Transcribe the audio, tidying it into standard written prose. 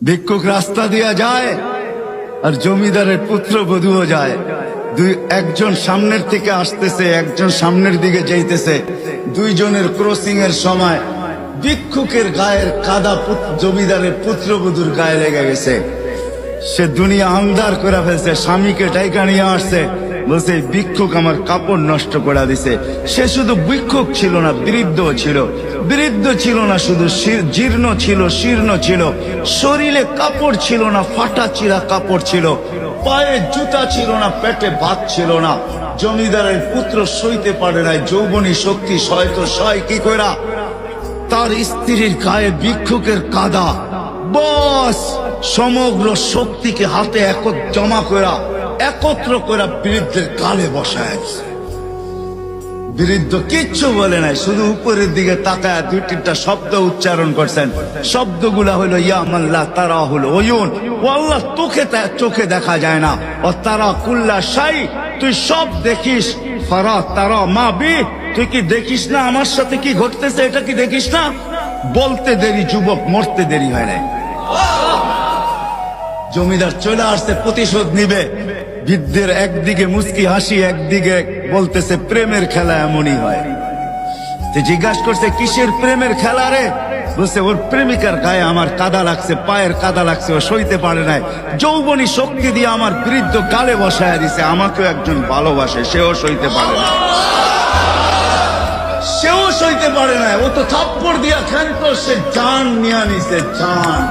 ভিক্ষুক রাস্তা দিয়া যায় আর জমিদারের পুত্রবধূও যায়। একজন সামনের থেকে আসতেছে, একজন সামনের দিকে যাইতেছে। দুইজনের ক্রসিং এর সময় ভিক্ষুকের গায়ের কাদা জমিদারের পুত্রবধূর গায়ে লেগে গেছে। সে দুনিয়া আন্ধার করে ফেলছে, স্বামীকে ডাইকা নিয়ে আসছে, বলছে ভিক্ষুক আমার কাপড় নষ্ট করে দিছে। সে শুধু ভিক্ষুক ছিল না, বৃদ্ধ ছিল। বৃদ্ধ ছিল না শুধু, জীর্ণ ছিল, শীর্ণ ছিল। শরীরে কাপড় ছিল না, ফাটা চিরা কাপড় ছিল। পায়ে জুতা ছিল না, পেটে ভাত ছিল না। জমিদারের পুত্র সইতে পারে নাই, যৌবনী শক্তি সয়তো সয় কি কইরা তার স্ত্রীর গায়ে ভিক্ষুকের কাদা। বস সমগ্র শক্তিকে হাতে জমা করা, একত্র করা বৃদ্ধের গালে বসায়। বৃদ্ধ কিচ্ছু বলে নাই, শুধু উপরের দিকে তাকায় দুই তিনটা শব্দ উচ্চারণ করছেন। শব্দগুলা হলো ইয়া মাল্লা তারা হলো ওয়ুন, ও আল্লাহ চোখে দেখা যায় না। ও তারা কুল্লা শাই, তুই সব দেখিস। ফারা তারা মা বি, তুই কি দেখিস না আমার সাথে কি ঘটতেছে? এটা কি দেখিস না? বলতে দেরি যুবক, মরতে দেরি হয় নাই। জমিদার চলে আসছে, প্রতিশোধ নিবে। বৃদ্ধের একদিকে মুস্কি হাসি, একদিকে বলতেছে প্রেমের খেলা এমনই হয়। জিজ্ঞাসা করছে কিসের প্রেমের খেলা রে? বলছে ওর প্রেমিকার গায়ে আমার কাদা লাগছে, পায়ের কাদা লাগছে, ও সইতে পারে নাই। যৌবনী শক্তি দিয়ে আমার বৃদ্ধ গালে বসায় দিছে। আমাকেও একজন ভালোবাসে, সেও সইতে পারে না, সেও সইতে পারে না। ও তো থাপ্পড় দিয়া ক্ষান্ত, সে জান নিয়ে নিছে, জান।